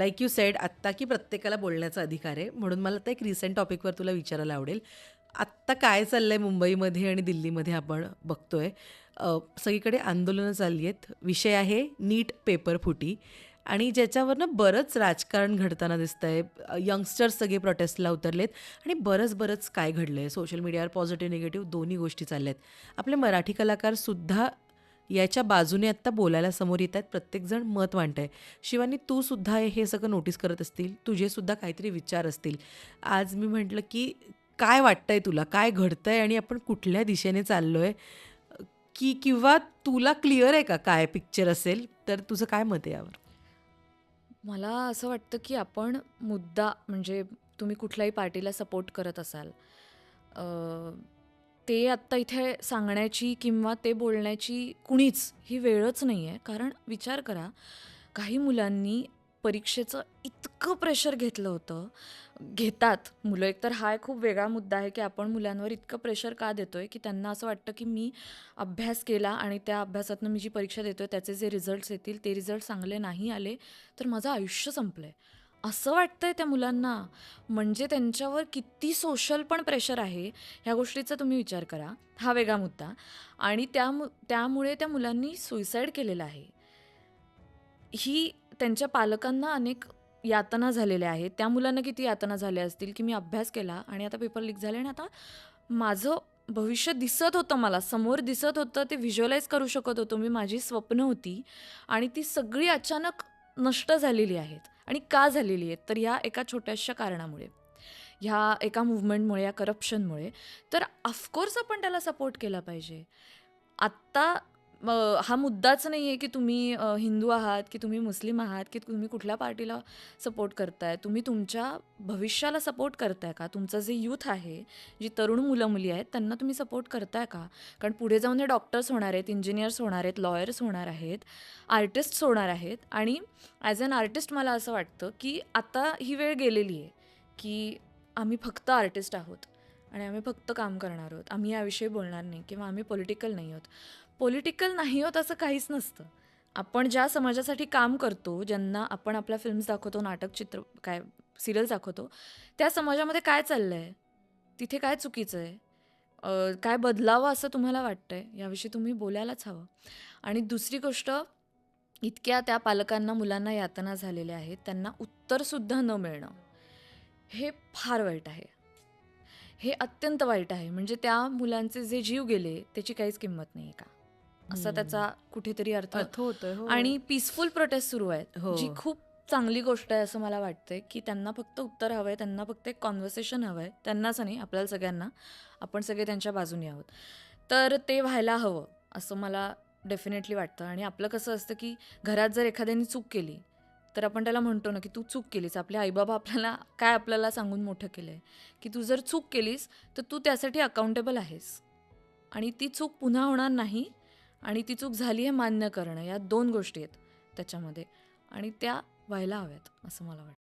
Like you sed आत्ता, की प्रत्येकाला बोलण्याचा अधिकार आहे. म्हणून मला आता एक रिसेंट टॉपिकवर तुला विचारायला आवडेल. आत्ता काय चाललंय मुंबईमध्ये आणि दिल्लीमध्ये आपण बघतोय. सगळीकडे आंदोलनं चालली आहेत. विषय आहे नीट पेपर फुटी आणि ज्याच्यावरनं बरंच राजकारण घडताना दिसतंय. यंगस्टर्स सगळे प्रोटेस्टला उतरलेत आणि बरंच काय घडलंय. सोशल मीडियावर पॉझिटिव्ह, निगेटिव्ह दोन्ही गोष्टी चालल्या आहेत. आपले मराठी कलाकारसुद्धा याच्या बाजूने आत्ता बोलायला समोर येत आहेत. प्रत्येकजण मत मांडत आहे. शिवानी, तू सुद्धा हे सगळं नोटीस करत असतील, तुझे सुद्धा काहीतरी विचार असतील. आज मी म्हटलं की काय वाटतंय तुला, काय घडतंय आणि आपण कुठल्या दिशेने चाललोय, की किंवा तुला क्लिअर आहे का काय पिक्चर असेल, तर तुझं काय मत आहे यावर? मला असं वाटतं, की आपण मुद्दा म्हणजे तुम्ही कुठल्याही पार्टीला सपोर्ट करत असाल, अ, ते आत्ता इथे सांगण्याची किंवा ते बोलण्याची कुणीच ही वेळच नाही आहे. कारण विचार करा, काही मुलांनी परीक्षेचं इतकं प्रेशर घेतलं होतं, घेतात मुलं. एकतर हा एक खूप वेगळा मुद्दा आहे, की आपण मुलांवर इतकं प्रेशर का देतोय, की त्यांना असं वाटतं, की मी अभ्यास केला आणि त्या अभ्यासातनं मी जी परीक्षा देतोय त्याचे जे रिझल्ट्स येतील, ते रिझल्ट चांगले नाही आले, तर माझं आयुष्य संपलंय. असं वाटतंय त्या मुलांना. म्हणजे त्यांच्यावर किती सोशल पण प्रेशर आहे, ह्या गोष्टीचा तुम्ही विचार करा. हा वेगळा मुद्दा. आणि त्यामुळे त्या मुलांनी सुसाईड केलेलं आहे. ही त्यांच्या पालकांना अनेक यातना झालेल्या आहेत. त्या मुलांना किती यातना झाल्या असतील, की मी अभ्यास केला आणि आता पेपर लीक झाले आणि आता माझं भविष्य दिसत होतं मला, समोर दिसत होतं, ते व्हिज्युअलाइज करू शकत होतो मी. माझी स्वप्न होती आणि ती सगळी अचानक नष्ट झालेली आहेत. आणि का झालेली आहेत? तर ह्या एका छोट्याशा कारणामुळे. ह्या एका मूव्हमेंटमुळे, या करप्शनमुळे. तर ऑफकोर्स आपण त्याला सपोर्ट केला पाहिजे. आत्ता हा मुद्दाच नाही आहे, की तुम्ही हिंदू आहात, की तुम्ही मुस्लिम आहात, की तुम्ही कुठल्या पार्टीला सपोर्ट करताय. तुम्ही तुमच्या भविष्याला सपोर्ट करताय का? तुमचं जे यूथ आहे, जी तरुण मुलं-मुली आहेत, त्यांना तुम्ही सपोर्ट करताय का? कारण पुढे जाऊन हे डॉक्टर्स होणार आहेत, इंजिनिअर्स होणार आहेत, लॉयर्स होणार आहेत, आर्टिस्ट्स होणार आहेत. आणि ॲज अन आर्टिस्ट मला असं वाटतं, की आता ही वेळ गेलेली आहे, की आम्ही फक्त आर्टिस्ट आहोत आणि आम्ही फक्त काम करणार आहोत. आम्ही याविषयी बोलणार नाही किंवा आम्ही पॉलिटिकल नाही आहोत. पॉलिटिकल नाही होत असं काहीच नसतं. आपण ज्या समाजासाठी काम करतो, ज्यांना आपण आपल्या फिल्म्स दाखवतो, नाटक, चित्र काय सीरियल्स दाखवतो, त्या समाजामध्ये काय चाललंय? तिथे काय चुकीचं आहे? काय बदलावं असं तुम्हाला वाटतंय? याविषयी तुम्ही बोलायलाच हवं. आणि दुसरी गोष्ट, इतक्या त्या पालकांना, मुलांना यातना झालेल्या आहेत, त्यांना उत्तरसुद्धा न मिळणं, हे फार वाईट आहे. हे अत्यंत वाईट आहे. म्हणजे त्या मुलांचे जे जीव गेले, त्याची काहीच किंमत नाही का? असा हम्म. त्याचा कुठेतरी अर्थ. अर्थ होतोय. हो. आणि पीसफुल प्रोटेस्ट सुरू आहेत, हो. जी खूप चांगली गोष्ट आहे असं मला वाटतंय, की त्यांना फक्त उत्तर हवंय, त्यांना फक्त एक कॉन्व्हर्सेशन हवंय. त्यांनाच नाही, आपल्याला सगळ्यांना. आपण सगळे त्यांच्या बाजूने आहोत. तर ते व्हायला हवं, असं मला डेफिनेटली वाटतं. आणि आपलं कसं असतं, की घरात जर एखाद्याने चूक केली, तर आपण त्याला म्हणतो ना, की तू चूक केलीस. आपले आईबाबा आपल्याला सांगून मोठं केलंय, की तू जर चूक केलीस, तर तू त्यासाठी अकाउंटेबल आहेस. आणि ती चूक पुन्हा होणार नाही. आणि ती चूक झाली हे मान्य करणं, या 2 गोष्टी आहेत त्याच्यामध्ये. आणि त्या व्हायला हव्यात असं मला वाटतं.